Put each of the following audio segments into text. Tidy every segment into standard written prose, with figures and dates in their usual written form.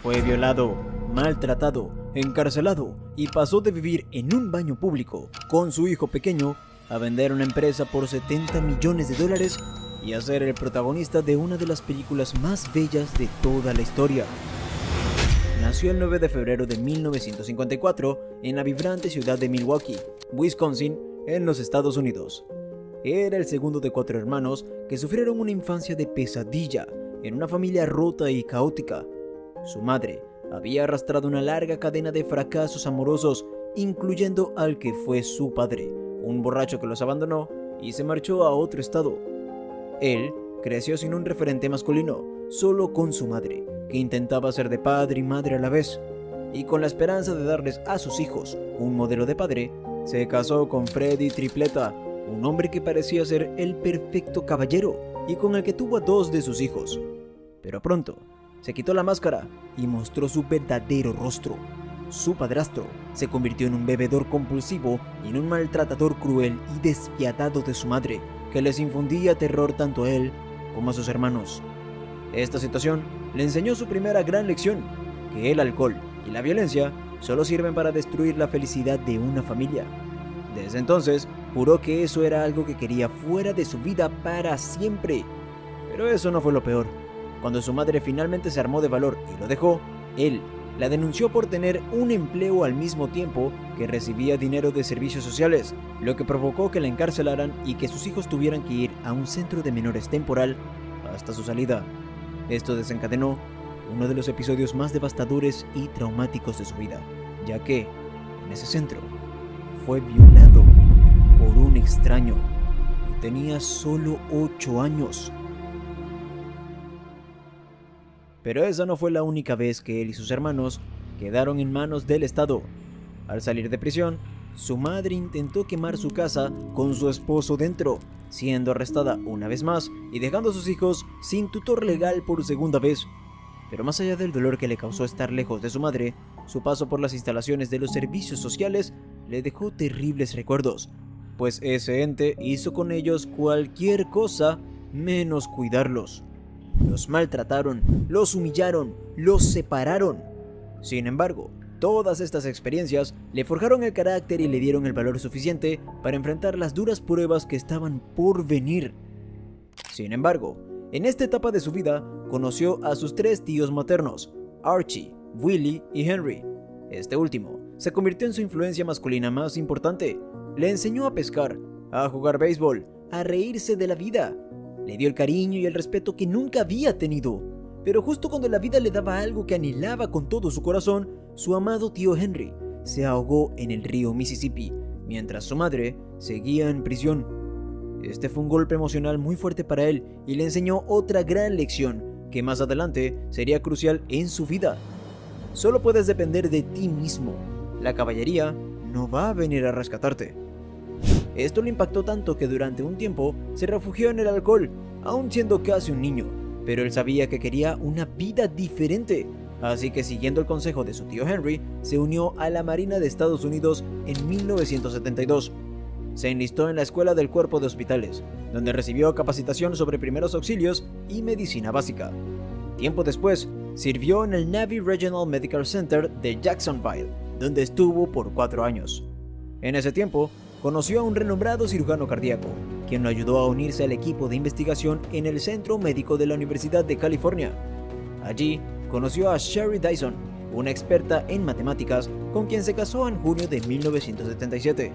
Fue violado, maltratado, encarcelado y pasó de vivir en un baño público con su hijo pequeño a vender una empresa por $70 millones y a ser el protagonista de una de las películas más bellas de toda la historia. Nació el 9 de febrero de 1954 en la vibrante ciudad de Milwaukee, Wisconsin, en los Estados Unidos. Era el segundo de 4 hermanos que sufrieron una infancia de pesadilla en una familia rota y caótica. Su madre había arrastrado una larga cadena de fracasos amorosos, incluyendo al que fue su padre, un borracho que los abandonó y se marchó a otro estado. Él creció sin un referente masculino, solo con su madre, que intentaba ser de padre y madre a la vez, y con la esperanza de darles a sus hijos un modelo de padre, se casó con Freddie Tripletta, un hombre que parecía ser el perfecto caballero y con el que tuvo a 2 de sus hijos. Pero pronto se quitó la máscara y mostró su verdadero rostro. Su padrastro se convirtió en un bebedor compulsivo y en un maltratador cruel y despiadado de su madre, que les infundía terror tanto a él como a sus hermanos. Esta situación le enseñó su primera gran lección, que el alcohol y la violencia solo sirven para destruir la felicidad de una familia. Desde entonces, juró que eso era algo que quería fuera de su vida para siempre. Pero eso no fue lo peor. Cuando su madre finalmente se armó de valor y lo dejó, él la denunció por tener un empleo al mismo tiempo que recibía dinero de servicios sociales, lo que provocó que la encarcelaran y que sus hijos tuvieran que ir a un centro de menores temporal hasta su salida. Esto desencadenó uno de los episodios más devastadores y traumáticos de su vida, ya que, en ese centro, fue violado por un extraño y tenía solo 8 años. Pero esa no fue la única vez que él y sus hermanos quedaron en manos del Estado. Al salir de prisión, su madre intentó quemar su casa con su esposo dentro, siendo arrestada una vez más y dejando a sus hijos sin tutor legal por segunda vez. Pero más allá del dolor que le causó estar lejos de su madre, su paso por las instalaciones de los servicios sociales le dejó terribles recuerdos, pues ese ente hizo con ellos cualquier cosa menos cuidarlos. Los maltrataron, los humillaron, los separaron. Sin embargo, todas estas experiencias le forjaron el carácter y le dieron el valor suficiente para enfrentar las duras pruebas que estaban por venir. Sin embargo, en esta etapa de su vida, conoció a sus 3 tíos maternos, Archie, Willie y Henry. Este último se convirtió en su influencia masculina más importante. Le enseñó a pescar, a jugar béisbol, a reírse de la vida. Le dio el cariño y el respeto que nunca había tenido. Pero justo cuando la vida le daba algo que anhelaba con todo su corazón, su amado tío Henry se ahogó en el río Mississippi, mientras su madre seguía en prisión. Este fue un golpe emocional muy fuerte para él y le enseñó otra gran lección que más adelante sería crucial en su vida. Solo puedes depender de ti mismo. La caballería no va a venir a rescatarte. Esto le impactó tanto que durante un tiempo se refugió en el alcohol, aún siendo casi un niño, pero él sabía que quería una vida diferente, así que siguiendo el consejo de su tío Henry, se unió a la Marina de Estados Unidos en 1972. Se enlistó en la Escuela del Cuerpo de Hospitales, donde recibió capacitación sobre primeros auxilios y medicina básica. Tiempo después, sirvió en el Navy Regional Medical Center de Jacksonville, donde estuvo por 4 años. En ese tiempo, conoció a un renombrado cirujano cardíaco, quien lo ayudó a unirse al equipo de investigación en el Centro Médico de la Universidad de California. Allí, conoció a Sherry Dyson, una experta en matemáticas, con quien se casó en junio de 1977.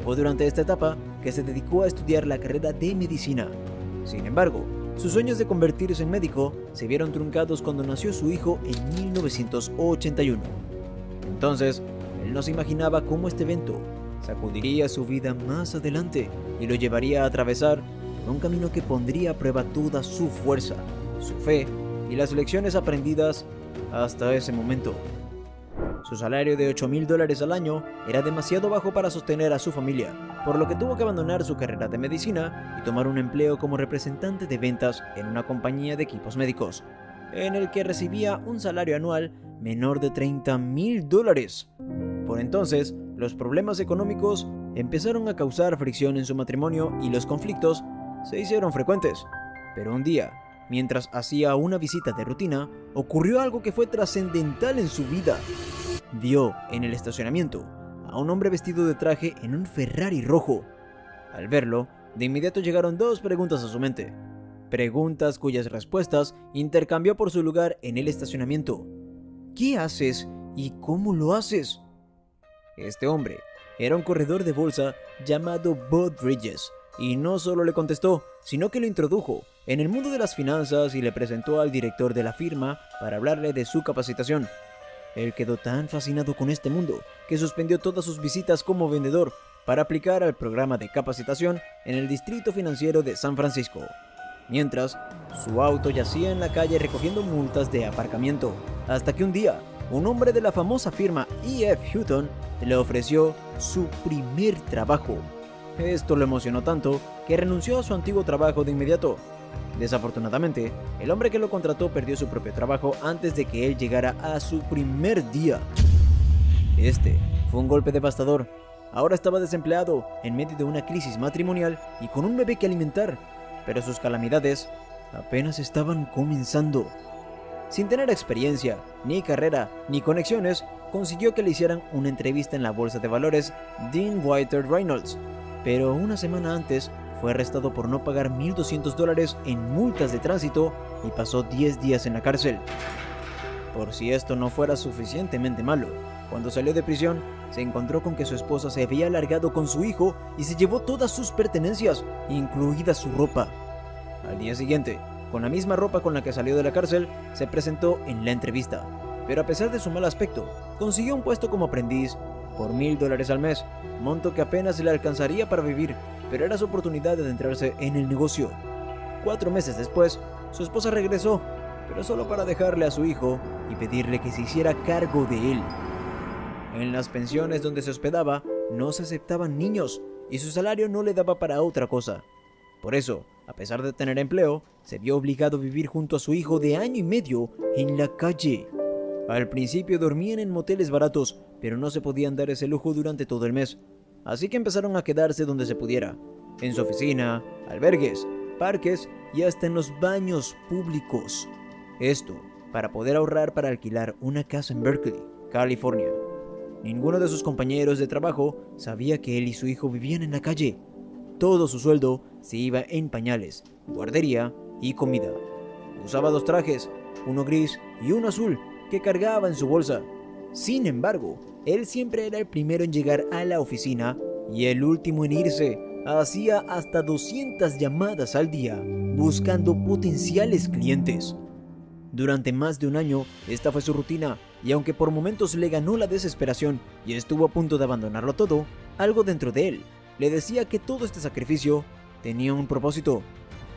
Fue durante esta etapa que se dedicó a estudiar la carrera de medicina. Sin embargo, sus sueños de convertirse en médico se vieron truncados cuando nació su hijo en 1981. Entonces, él no se imaginaba cómo este evento sacudiría su vida más adelante y lo llevaría a atravesar un camino que pondría a prueba toda su fuerza, su fe y las lecciones aprendidas hasta ese momento. Su salario de $8,000 al año era demasiado bajo para sostener a su familia, por lo que tuvo que abandonar su carrera de medicina y tomar un empleo como representante de ventas en una compañía de equipos médicos, en el que recibía un salario anual menor de $30,000. Por entonces, los problemas económicos empezaron a causar fricción en su matrimonio y los conflictos se hicieron frecuentes. Pero un día, mientras hacía una visita de rutina, ocurrió algo que fue trascendental en su vida. Vio en el estacionamiento a un hombre vestido de traje en un Ferrari rojo. Al verlo, de inmediato llegaron dos preguntas a su mente. Preguntas cuyas respuestas intercambió por su lugar en el estacionamiento. ¿Qué haces y cómo lo haces? Este hombre era un corredor de bolsa llamado Bud Bridges, y no solo le contestó, sino que lo introdujo en el mundo de las finanzas y le presentó al director de la firma para hablarle de su capacitación. Él quedó tan fascinado con este mundo que suspendió todas sus visitas como vendedor para aplicar al programa de capacitación en el distrito financiero de San Francisco. Mientras, su auto yacía en la calle recogiendo multas de aparcamiento, hasta que un día, un hombre de la famosa firma E.F. Hutton le ofreció su primer trabajo. Esto lo emocionó tanto que renunció a su antiguo trabajo de inmediato. Desafortunadamente, el hombre que lo contrató perdió su propio trabajo antes de que él llegara a su primer día. Este fue un golpe devastador. Ahora estaba desempleado, en medio de una crisis matrimonial y con un bebé que alimentar, pero sus calamidades apenas estaban comenzando. Sin tener experiencia, ni carrera, ni conexiones, consiguió que le hicieran una entrevista en la bolsa de valores Dean Whiter Reynolds, pero una semana antes fue arrestado por no pagar $1,200 en multas de tránsito y pasó 10 días en la cárcel. Por si esto no fuera suficientemente malo, cuando salió de prisión, se encontró con que su esposa se había largado con su hijo y se llevó todas sus pertenencias, incluida su ropa. Al día siguiente, con la misma ropa con la que salió de la cárcel, se presentó en la entrevista, pero a pesar de su mal aspecto, consiguió un puesto como aprendiz por $1,000 al mes, monto que apenas le alcanzaría para vivir, pero era su oportunidad de adentrarse en el negocio. 4 meses después, su esposa regresó, pero solo para dejarle a su hijo y pedirle que se hiciera cargo de él. En las pensiones donde se hospedaba, no se aceptaban niños y su salario no le daba para otra cosa. Por eso, a pesar de tener empleo, se vio obligado a vivir junto a su hijo de 1 año y medio en la calle. Al principio dormían en moteles baratos, pero no se podían dar ese lujo durante todo el mes. Así que empezaron a quedarse donde se pudiera, en su oficina, albergues, parques y hasta en los baños públicos. Esto para poder ahorrar para alquilar una casa en Berkeley, California. Ninguno de sus compañeros de trabajo sabía que él y su hijo vivían en la calle. Todo su sueldo se iba en pañales, guardería y comida. Usaba 2 trajes, uno gris y uno azul, que cargaba en su bolsa. Sin embargo, él siempre era el primero en llegar a la oficina y el último en irse. Hacía hasta 200 llamadas al día, buscando potenciales clientes. Durante más de un año, esta fue su rutina, y aunque por momentos le ganó la desesperación y estuvo a punto de abandonarlo todo, algo dentro de él le decía que todo este sacrificio tenía un propósito.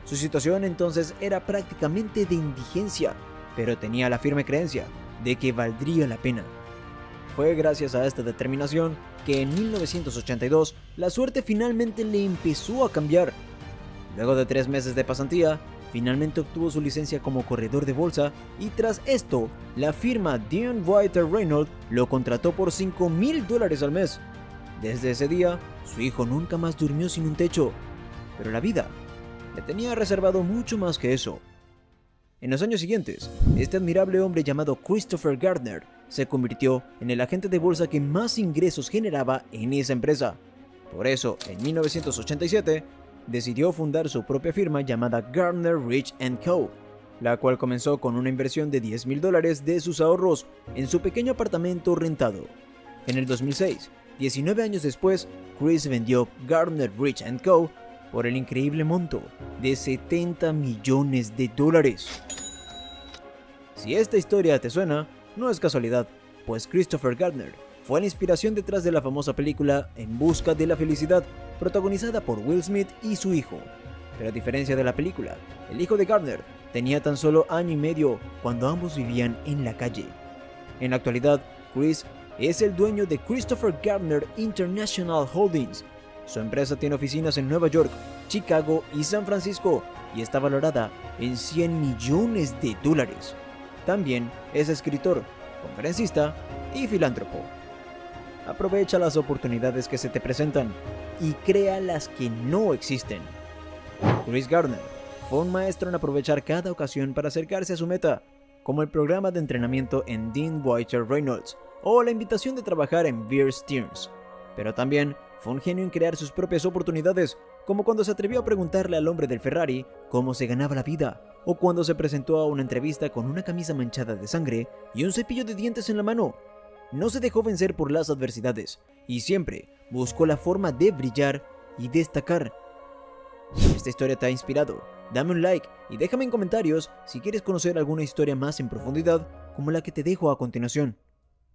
Su situación entonces era prácticamente de indigencia, pero tenía la firme creencia de que valdría la pena. Fue gracias a esta determinación que en 1982 la suerte finalmente le empezó a cambiar. Luego de 3 meses de pasantía, finalmente obtuvo su licencia como corredor de bolsa y tras esto, la firma Dean Whiter Reynolds lo contrató por $5,000 al mes. Desde ese día, su hijo nunca más durmió sin un techo, pero la vida le tenía reservado mucho más que eso. En los años siguientes, este admirable hombre llamado Christopher Gardner se convirtió en el agente de bolsa que más ingresos generaba en esa empresa. Por eso, en 1987, decidió fundar su propia firma llamada Gardner Rich & Co., la cual comenzó con una inversión de $10,000 de sus ahorros en su pequeño apartamento rentado. En el 2006, 19 años después, Chris vendió Gardner Rich & Co. por el increíble monto de $70 millones. Si esta historia te suena, no es casualidad, pues Christopher Gardner fue la inspiración detrás de la famosa película En busca de la felicidad, protagonizada por Will Smith y su hijo. Pero a diferencia de la película, el hijo de Gardner tenía tan solo 1 año y medio cuando ambos vivían en la calle. En la actualidad, Chris es el dueño de Christopher Gardner International Holdings. Su empresa tiene oficinas en Nueva York, Chicago y San Francisco y está valorada en $100 millones. También es escritor, conferencista y filántropo. Aprovecha las oportunidades que se te presentan y crea las que no existen. Chris Gardner fue un maestro en aprovechar cada ocasión para acercarse a su meta, como el programa de entrenamiento en Dean Whiter Reynolds o la invitación de trabajar en Bear Stearns. Pero también fue un genio en crear sus propias oportunidades, como cuando se atrevió a preguntarle al hombre del Ferrari cómo se ganaba la vida, o cuando se presentó a una entrevista con una camisa manchada de sangre y un cepillo de dientes en la mano. No se dejó vencer por las adversidades y siempre buscó la forma de brillar y destacar. Si esta historia te ha inspirado, dame un like y déjame en comentarios si quieres conocer alguna historia más en profundidad como la que te dejo a continuación.